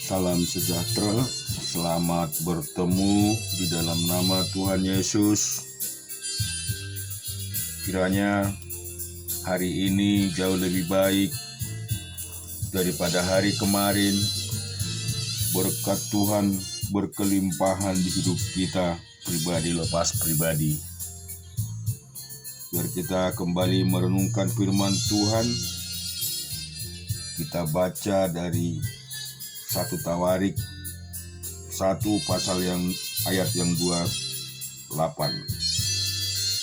Salam sejahtera, selamat bertemu di dalam nama Tuhan Yesus. Kiranya hari ini jauh lebih baik daripada hari kemarin. Berkat Tuhan berkelimpahan di hidup kita, pribadi lepas pribadi. Biar kita kembali merenungkan firman Tuhan. Kita baca dari 1 Tawarik 1 pasal yang ayat yang 28.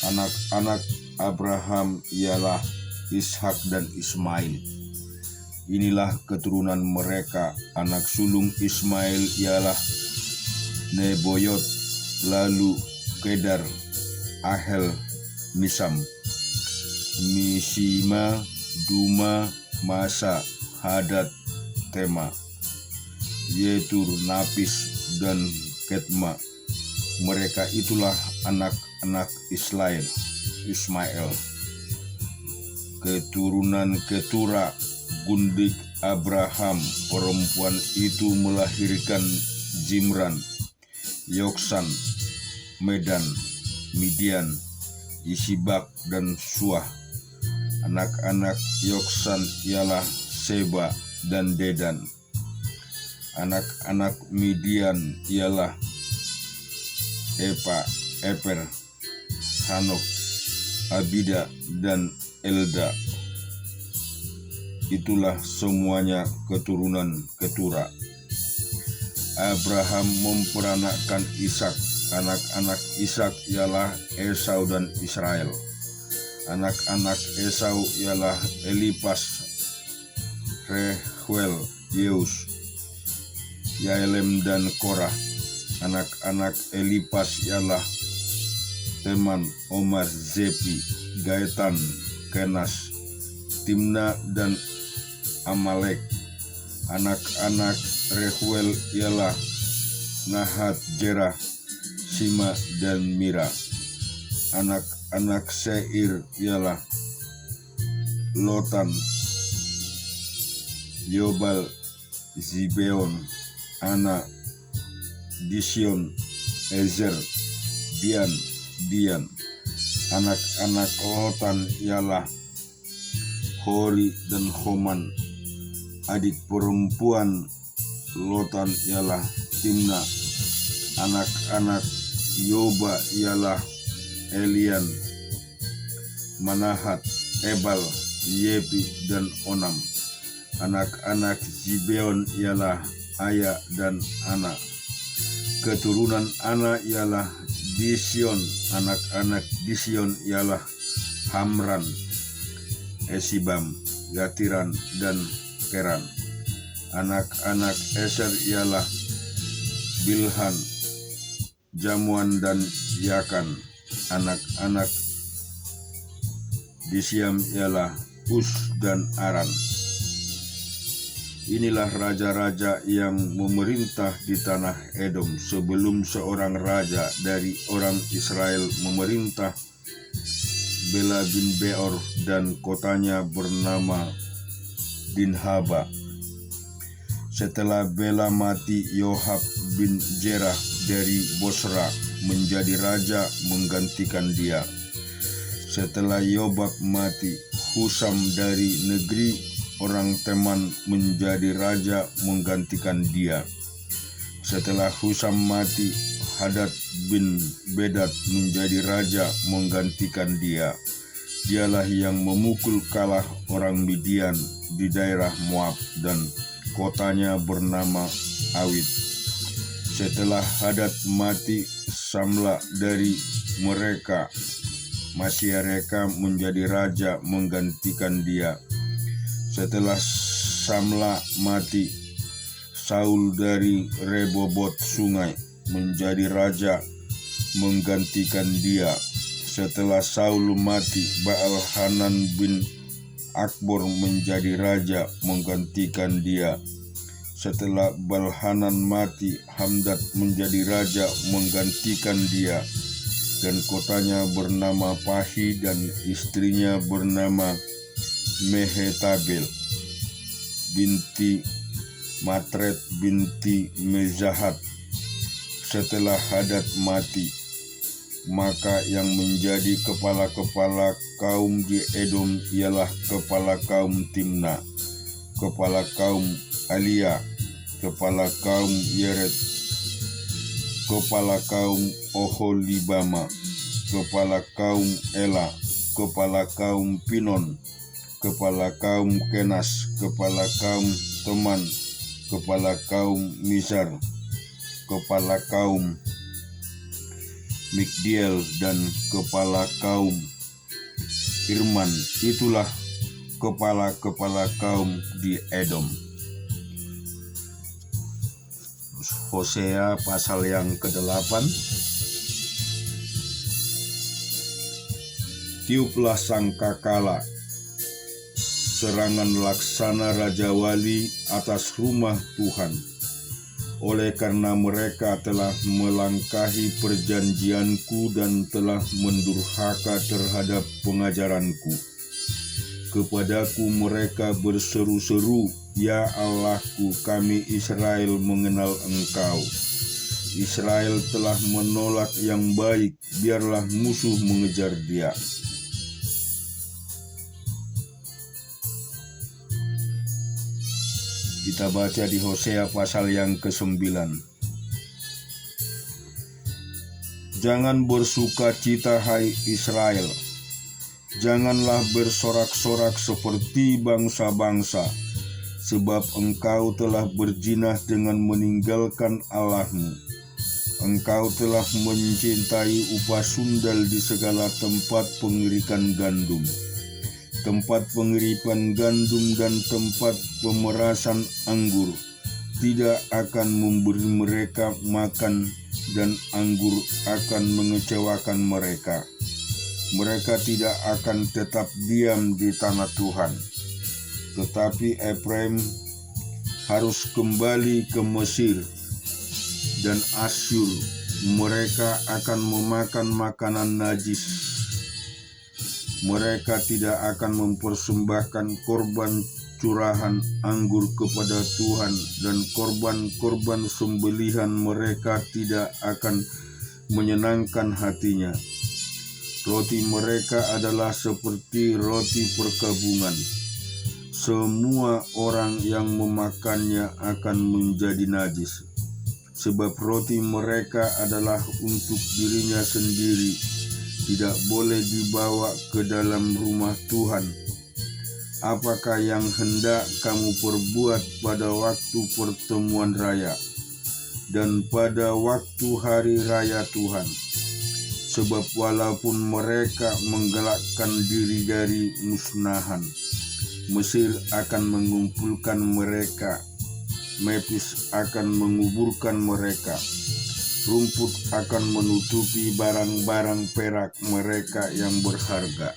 Anak-anak Abraham ialah Ishak dan Ismail. Inilah keturunan mereka. Anak sulung Ismail ialah Nebayot, lalu Kedar, Ahel, Misam, Mishima, Duma, Masa, Hadad, Tema, Yetur, Napis, dan Ketma. Mereka itulah anak-anak Ismail. Keturunan Ketura, gundik Abraham. Perempuan itu melahirkan Zimran, Yoksan, Medan, Midian, Isibak, dan Suah. Anak-anak Yoksan ialah Seba dan Dedan. Anak-anak Midian ialah Eper, Hanok, Abida, dan Elda. Itulah semuanya keturunan Ketura. Abraham memperanakkan Ishak. Anak-anak Ishak ialah Esau dan Israel. Anak-anak Esau ialah Elipas, Rehuel, Yeus, Yaelem, dan Korah. Anak-anak Elipas ialah Teman, Omar, Zepi, Gaetan, Kenas, Timna, dan Amalek. Anak-anak Rehuel ialah Nahat, Jerah, Sima, dan Mira. Anak-anak Seir ialah Lotan, Yobal, Zibeon, Ana, Dision, Ezer, Dian. Anak-anak Lotan ialah Hori dan Homan. Adik perempuan Lotan ialah Timna. Anak-anak Yoba ialah Elian, Manahat, Ebal, Yepi, dan Onam. Anak-anak Zibeon ialah Aya dan Ana. Keturunan Ana ialah Dision. Anak-anak Dision ialah Hamran, Esibam, Gatiran, dan Keran. Anak-anak Eser ialah Bilhan, Jamuan, dan Yakan. Anak-anak Disiam ialah Us dan Aran. Inilah raja-raja yang memerintah di tanah Edom sebelum seorang raja dari orang Israel memerintah Bela bin Beor, dan kotanya bernama Dinhaba. Setelah Bela mati, Yoab bin Jerah dari Bosra menjadi raja menggantikan dia. Setelah Yobab mati, Husam dari negeri orang Teman menjadi raja menggantikan dia. Setelah Husam mati, Hadad bin Bedad menjadi raja menggantikan dia. Dialah yang memukul kalah orang Midian di daerah Moab, dan kotanya bernama Awit. Setelah Hadad mati, Samla dari mereka Masyareka menjadi raja menggantikan dia. Setelah Samla mati, Saul dari Rebobot Sungai menjadi raja menggantikan dia. Setelah Saul mati, Baal-Hanan bin Akbor menjadi raja menggantikan dia. Setelah Baal-Hanan mati, Hamdad menjadi raja menggantikan dia, dan kotanya bernama Pahi, dan istrinya bernama Mehetabel binti Matred binti Mezahat. Setelah Hadad mati, maka yang menjadi kepala-kepala kaum di Edom ialah kepala kaum Timna, kepala kaum Alia, kepala kaum Yeret, kepala kaum Oholibama, kepala kaum Ela, kepala kaum Pinon, kepala kaum Kenas, kepala kaum Teman, kepala kaum Mizar, kepala kaum Mikdiel, dan kepala kaum Irman. Itulah kepala-kepala kaum di Edom. Hosea pasal yang ke-8. Tiuplah sangkakala, serangan laksana Raja Wali atas rumah Tuhan. Oleh karena mereka telah melangkahi perjanjianku dan telah mendurhaka terhadap pengajaranku. Kepadaku mereka berseru-seru, "Ya Allahku, kami Israel mengenal Engkau." Israel telah menolak yang baik, biarlah musuh mengejar dia. Kita baca di Hosea pasal yang ke-9. Jangan bersukacita hai Israel, janganlah bersorak-sorak seperti bangsa-bangsa, sebab engkau telah berjinah dengan meninggalkan Allahmu. Engkau telah mencintai upah sundal di segala tempat pengirikan gandum, tempat pengiripan gandum dan tempat pemerasan anggur. Tidak akan memberi mereka makan, dan anggur akan mengecewakan mereka. Mereka tidak akan tetap diam di tanah Tuhan. Tetapi Efraim harus kembali ke Mesir dan Asyur. Mereka akan memakan makanan najis. Mereka tidak akan mempersembahkan korban curahan anggur kepada Tuhan, dan korban-korban sembelihan mereka tidak akan menyenangkan hatinya. Roti mereka adalah seperti roti perkabungan. Semua orang yang memakannya akan menjadi najis, sebab roti mereka adalah untuk dirinya sendiri, tidak boleh dibawa ke dalam rumah Tuhan. Apakah yang hendak kamu perbuat pada waktu pertemuan raya dan pada waktu hari raya Tuhan? Sebab walaupun mereka menggelakkan diri dari musnahan, Mesir akan mengumpulkan mereka, Memphis akan menguburkan mereka, rumput akan menutupi barang-barang perak mereka yang berharga.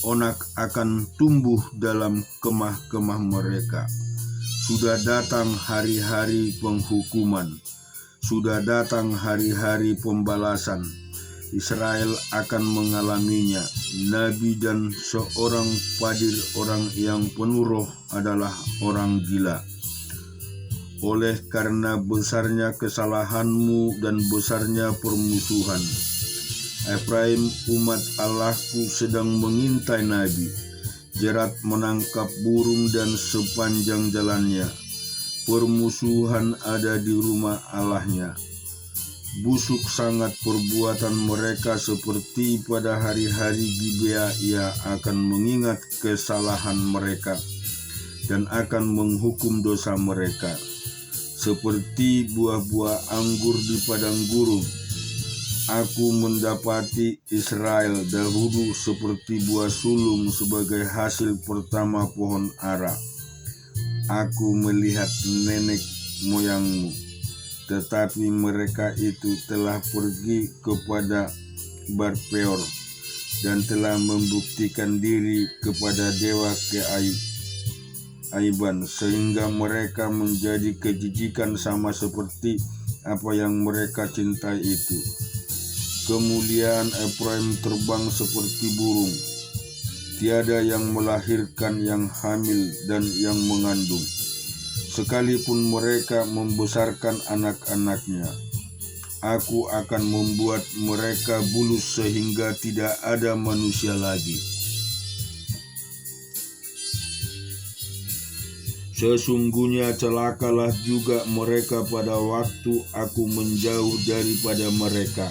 Onak akan tumbuh dalam kemah-kemah mereka. Sudah datang hari-hari penghukuman, sudah datang hari-hari pembalasan. Israel akan mengalaminya. Nabi dan seorang padir orang yang penuh roh adalah orang gila. Oleh karena besarnya kesalahanmu dan besarnya permusuhan, Efraim umat Allahku sedang mengintai nabi. Jerat menangkap burung dan sepanjang jalannya permusuhan ada di rumah Allahnya. Busuk sangat perbuatan mereka, seperti pada hari-hari Gibea. Ia akan mengingat kesalahan mereka dan akan menghukum dosa mereka. Seperti buah-buah anggur di padang gurun, aku mendapati Israel dahulu seperti buah sulung sebagai hasil pertama pohon ara. Aku melihat nenek moyangmu, tetapi mereka itu telah pergi kepada Bar-peor dan telah membuktikan diri kepada dewa keaiban, sehingga mereka menjadi kejijikan sama seperti apa yang mereka cintai itu. Kemuliaan Efraim terbang seperti burung, tiada yang melahirkan yang hamil dan yang mengandung. sekalipun mereka membesarkan anak-anaknya. Aku akan membuat mereka bulus sehingga tidak ada manusia lagi. Sesungguhnya celakalah juga mereka pada waktu aku menjauh daripada mereka.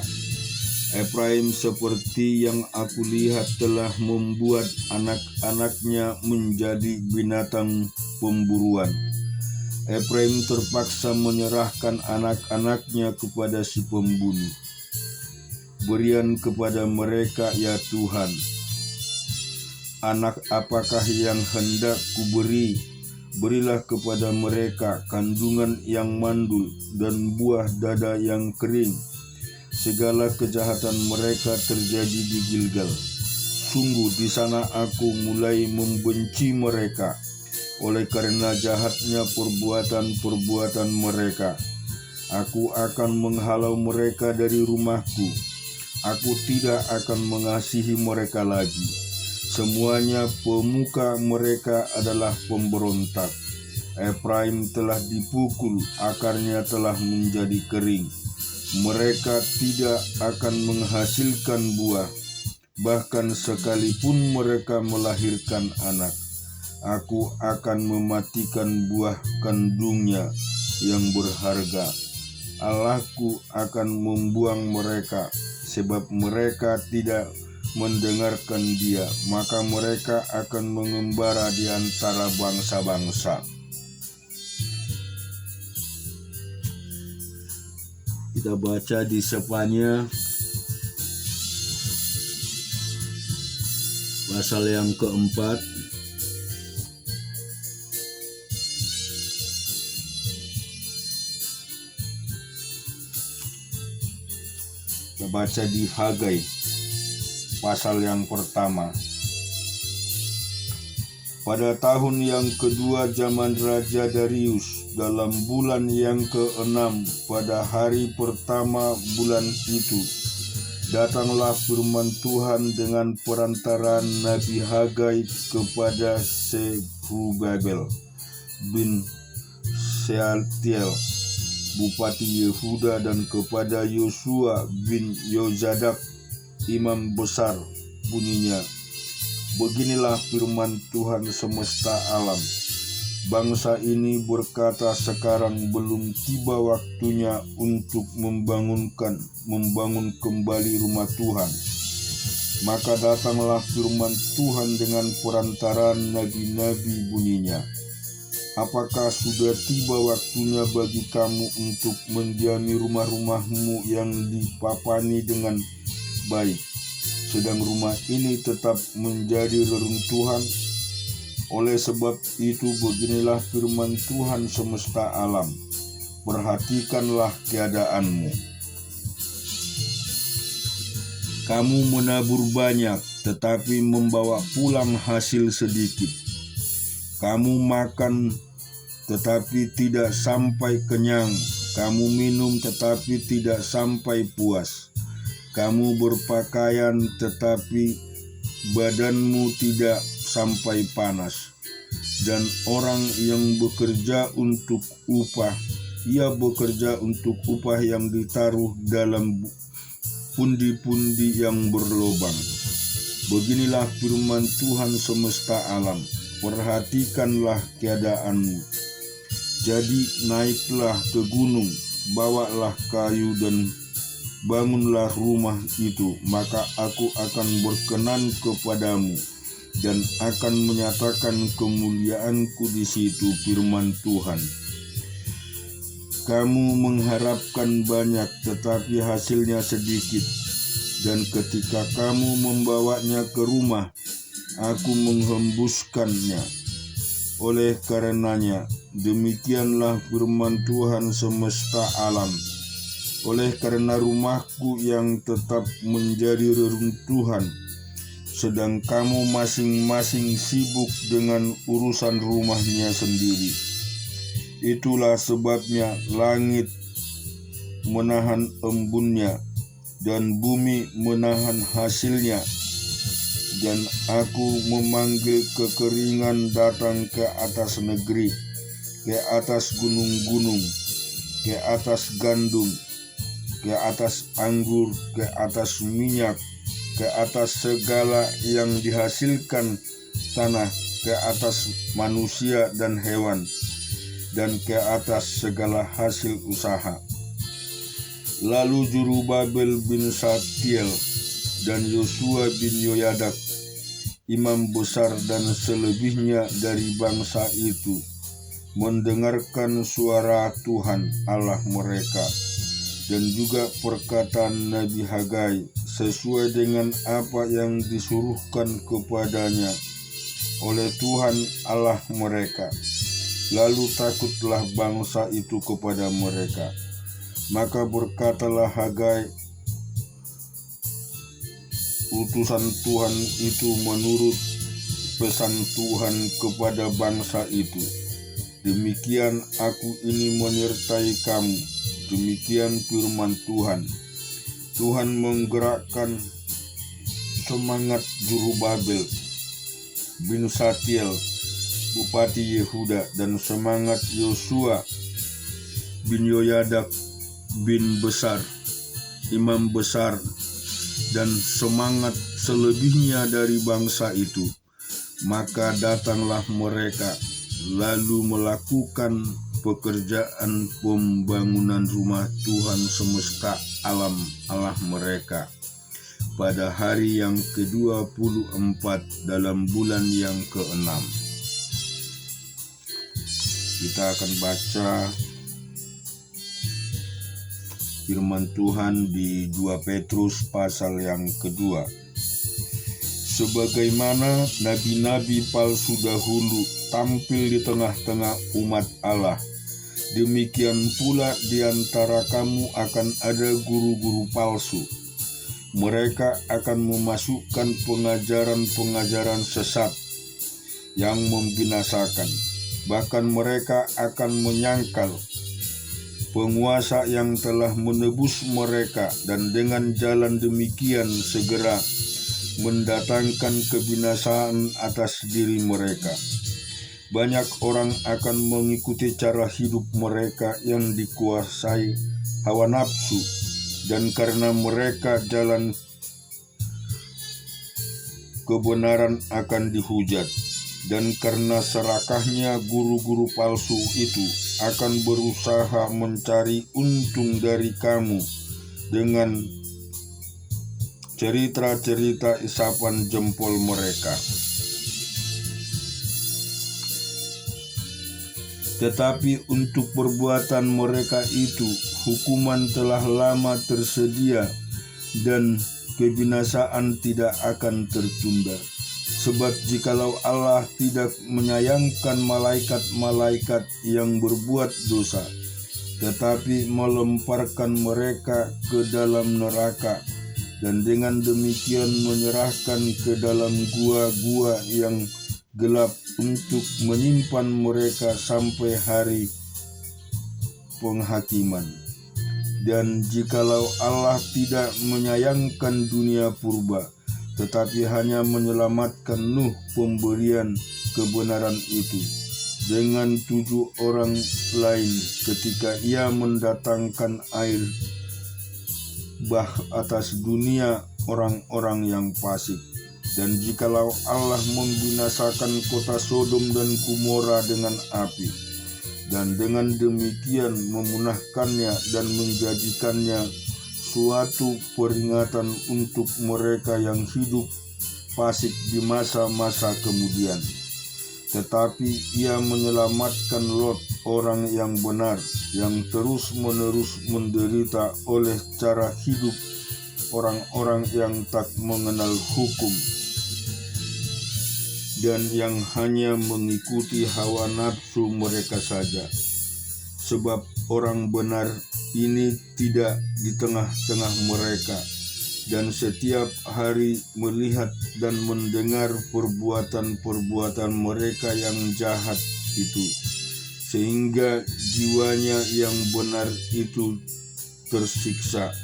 Efraim seperti yang aku lihat telah membuat anak-anaknya menjadi binatang pemburuan. Efraim terpaksa menyerahkan anak-anaknya kepada si pembunuh. Berian kepada mereka, ya Tuhan, anak apakah yang hendak kuberi? Berilah kepada mereka kandungan yang mandul dan buah dada yang kering. Segala kejahatan mereka terjadi di Gilgal. Sungguh di sana aku mulai membenci mereka, oleh karena jahatnya perbuatan-perbuatan mereka. Aku akan menghalau mereka dari rumahku. Aku tidak akan mengasihi mereka lagi. Semuanya pemuka mereka adalah pemberontak. Efraim telah dipukul, akarnya telah menjadi kering. Mereka tidak akan menghasilkan buah, bahkan sekalipun mereka melahirkan anak. Aku akan mematikan buah kandungnya yang berharga. Allahku akan membuang mereka, sebab mereka tidak mendengarkan Dia, maka mereka akan mengembara di antara bangsa-bangsa. Kita baca di Sefanya pasal yang keempat. Kita baca di Hagai pasal yang pertama. Pada tahun yang kedua zaman Raja Darius, dalam bulan yang ke-6, pada hari pertama bulan itu, datanglah firman Tuhan dengan perantaraan Nabi Hagai kepada Zerubabel bin Shealtiel, Bupati Yehuda, dan kepada Yosua bin Yozadak, imam besar, bunyinya, beginilah firman Tuhan semesta alam. Bangsa ini berkata, sekarang belum tiba waktunya untuk membangun kembali rumah Tuhan. Maka datanglah firman Tuhan dengan perantaraan nabi-nabi, bunyinya, apakah sudah tiba waktunya bagi kamu untuk mendiami rumah-rumahmu yang dipapani dengan baik, sedang rumah ini tetap menjadi reruntuhan? Oleh sebab itu beginilah firman Tuhan semesta alam, perhatikanlah keadaanmu. Kamu menabur banyak, tetapi membawa pulang hasil sedikit. Kamu makan, tetapi tidak sampai kenyang. Kamu minum, tetapi tidak sampai puas. Kamu berpakaian, tetapi badanmu tidak sampai panas. Dan orang yang bekerja untuk upah, ia bekerja untuk upah yang ditaruh dalam pundi-pundi yang berlobang. Beginilah firman Tuhan semesta alam, perhatikanlah keadaanmu. Jadi naiklah ke gunung, bawalah kayu dan bangunlah rumah itu, maka aku akan berkenan kepadamu dan akan menyatakan kemuliaanku di situ, firman Tuhan. Kamu mengharapkan banyak, tetapi hasilnya sedikit, dan ketika kamu membawanya ke rumah, aku menghembuskannya. Oleh karenanya, demikianlah firman Tuhan semesta alam, oleh karena rumahku yang tetap menjadi reruntuhan, sedang kamu masing-masing sibuk dengan urusan rumahnya sendiri, itulah sebabnya langit menahan embunnya dan bumi menahan hasilnya, dan aku memanggil kekeringan datang ke atas negeri, ke atas gunung-gunung, ke atas gandum, ke atas anggur, ke atas minyak, ke atas segala yang dihasilkan tanah, ke atas manusia dan hewan, dan ke atas segala hasil usaha. Lalu Zerubabel bin Syaltiel dan Yosua bin Yoyadak, imam besar dan selebihnya dari bangsa itu, mendengarkan suara Tuhan Allah mereka dan juga perkataan Nabi Hagai sesuai dengan apa yang disuruhkan kepadanya oleh Tuhan Allah mereka. Lalu takutlah bangsa itu kepada mereka. Maka berkatalah Hagai, utusan Tuhan itu menurut pesan Tuhan kepada bangsa itu. Demikian aku ini menyertai kamu. Demikian firman Tuhan. Tuhan menggerakkan semangat Zerubabel bin Syaltiel, bupati Yehuda, dan semangat Yosua bin Yoyadak bin besar, imam besar, dan semangat selebihnya dari bangsa itu. Maka datanglah mereka lalu melakukan pekerjaan pembangunan rumah Tuhan semesta alam Allah mereka pada hari yang ke-24 dalam bulan yang ke-6. Kita akan baca firman Tuhan di 2 Petrus pasal yang kedua. Sebagaimana nabi-nabi palsu dahulu tampil di tengah-tengah umat Allah, demikian pula di antara kamu akan ada guru-guru palsu. Mereka akan memasukkan pengajaran-pengajaran sesat yang membinasakan. Bahkan mereka akan menyangkal penguasa yang telah menebus mereka, dan dengan jalan demikian segera mendatangkan kebinasaan atas diri mereka. Banyak orang akan mengikuti cara hidup mereka yang dikuasai hawa nafsu, dan karena mereka jalan kebenaran akan dihujat. Dan karena serakahnya guru-guru palsu itu akan berusaha mencari untung dari kamu dengan cerita-cerita isapan jempol mereka. Tetapi untuk perbuatan mereka itu hukuman telah lama tersedia, dan kebinasaan tidak akan tertunda. Sebab jikalau Allah tidak menyayangkan malaikat-malaikat yang berbuat dosa, tetapi melemparkan mereka ke dalam neraka, dan dengan demikian menyerahkan ke dalam gua-gua yang gelap untuk menyimpan mereka sampai hari penghakiman. Dan jikalau Allah tidak menyayangkan dunia purba, tetapi hanya menyelamatkan Nuh pemberian kebenaran itu dengan 7 orang lain ketika ia mendatangkan air bah atas dunia orang-orang yang fasik. Dan jikalau Allah membinasakan kota Sodom dan Gomora dengan api, dan dengan demikian memunahkannya dan menjadikannya suatu peringatan untuk mereka yang hidup fasik di masa-masa kemudian, tetapi ia menyelamatkan Lot, orang yang benar, yang terus-menerus menderita oleh cara hidup orang-orang yang tak mengenal hukum dan yang hanya mengikuti hawa nafsu mereka saja. Sebab orang benar ini tidak di tengah-tengah mereka, dan setiap hari melihat dan mendengar perbuatan-perbuatan mereka yang jahat itu, sehingga jiwanya yang benar itu tersiksa.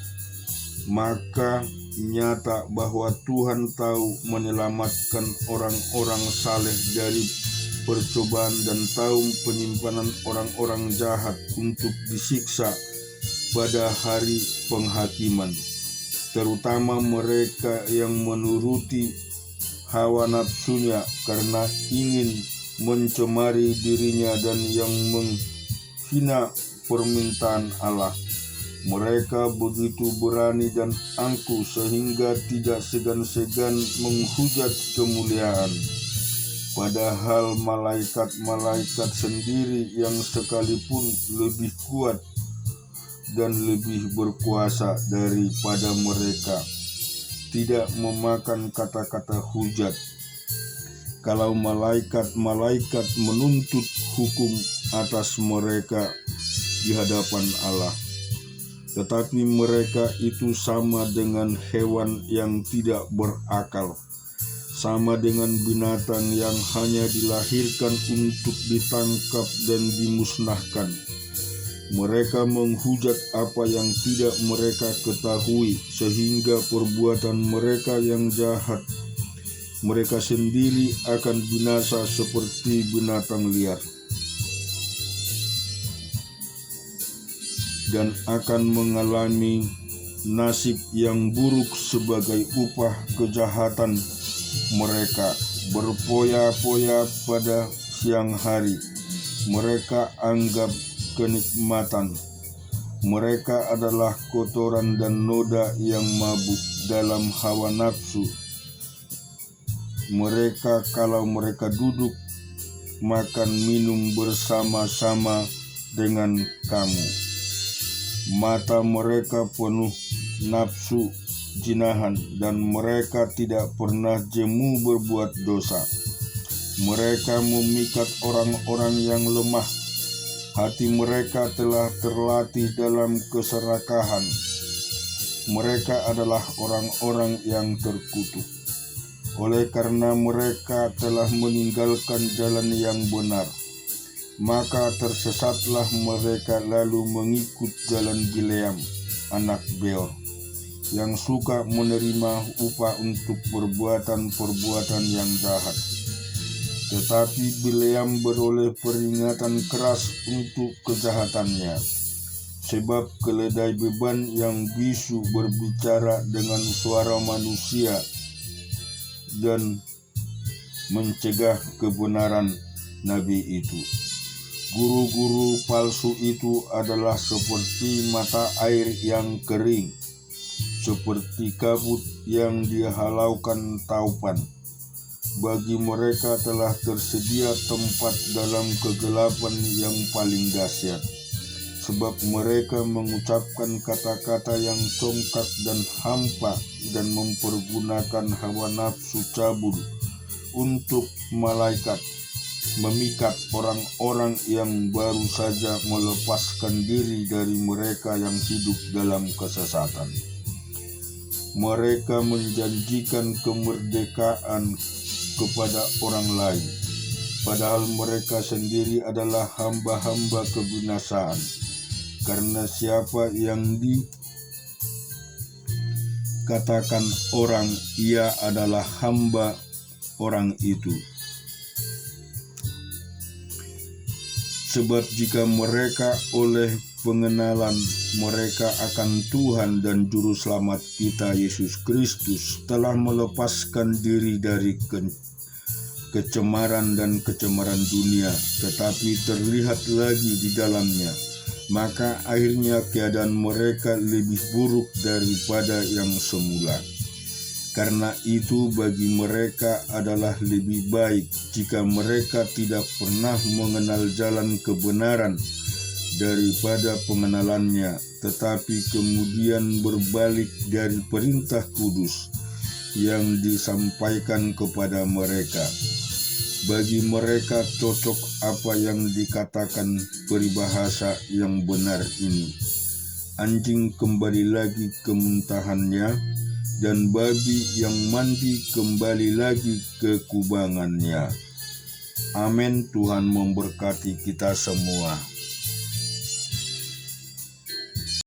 Maka nyata bahwa Tuhan tahu menyelamatkan orang-orang saleh dari percobaan dan tahun penyimpanan orang-orang jahat untuk disiksa pada hari penghakiman, terutama mereka yang menuruti hawa nafsunya karena ingin mencemari dirinya dan yang menghina permintaan Allah. Mereka begitu berani dan angkuh sehingga tidak segan-segan menghujat kemuliaan. Padahal malaikat-malaikat sendiri yang sekalipun lebih kuat dan lebih berkuasa daripada mereka tidak memakan kata-kata hujat. Kalau malaikat-malaikat menuntut hukum atas mereka di hadapan Allah, tetapi mereka itu sama dengan hewan yang tidak berakal, sama dengan binatang yang hanya dilahirkan untuk ditangkap dan dimusnahkan. Mereka menghujat apa yang tidak mereka ketahui, sehingga perbuatan mereka yang jahat, mereka sendiri akan binasa seperti binatang liar, dan akan mengalami nasib yang buruk sebagai upah kejahatan mereka. Berpoya-poya pada siang hari, mereka anggap kenikmatan. Mereka adalah kotoran dan noda yang mabuk dalam hawa nafsu. Mereka kalau mereka duduk makan minum bersama-sama dengan kamu. Mata mereka penuh nafsu jinahan dan mereka tidak pernah jemu berbuat dosa. Mereka memikat orang-orang yang lemah. Hati mereka telah terlatih dalam keserakahan. Mereka adalah orang-orang yang terkutuk. Oleh karena mereka telah meninggalkan jalan yang benar, maka tersesatlah mereka lalu mengikut jalan Bileam, anak Beor, yang suka menerima upah untuk perbuatan-perbuatan yang jahat. Tetapi Bileam beroleh peringatan keras untuk kejahatannya, sebab keledai beban yang bisu berbicara dengan suara manusia dan mencegah kebenaran nabi itu. Guru-guru palsu itu adalah seperti mata air yang kering, seperti kabut yang dihalaukan taupan. Bagi mereka telah tersedia tempat dalam kegelapan yang paling dahsyat, sebab mereka mengucapkan kata-kata yang congkak dan hampa dan mempergunakan hawa nafsu cabul untuk memikat orang-orang yang baru saja melepaskan diri dari mereka yang hidup dalam kesesatan. Mereka menjanjikan kemerdekaan kepada orang lain, padahal mereka sendiri adalah hamba-hamba kebinasaan. Karena siapa yang dikatakan orang, ia adalah hamba orang itu. Sebab jika mereka oleh pengenalan mereka akan Tuhan dan Juru Selamat kita Yesus Kristus telah melepaskan diri dari kecemaran dan kecemaran dunia, tetapi terlihat lagi di dalamnya, maka akhirnya keadaan mereka lebih buruk daripada yang semula. Karena itu bagi mereka adalah lebih baik jika mereka tidak pernah mengenal jalan kebenaran daripada pengenalannya, tetapi kemudian berbalik dari perintah kudus yang disampaikan kepada mereka. Bagi mereka cocok apa yang dikatakan peribahasa yang benar ini: anjing kembali lagi ke muntahannya, dan babi yang mandi kembali lagi ke kubangannya. Amin. Tuhan memberkati kita semua.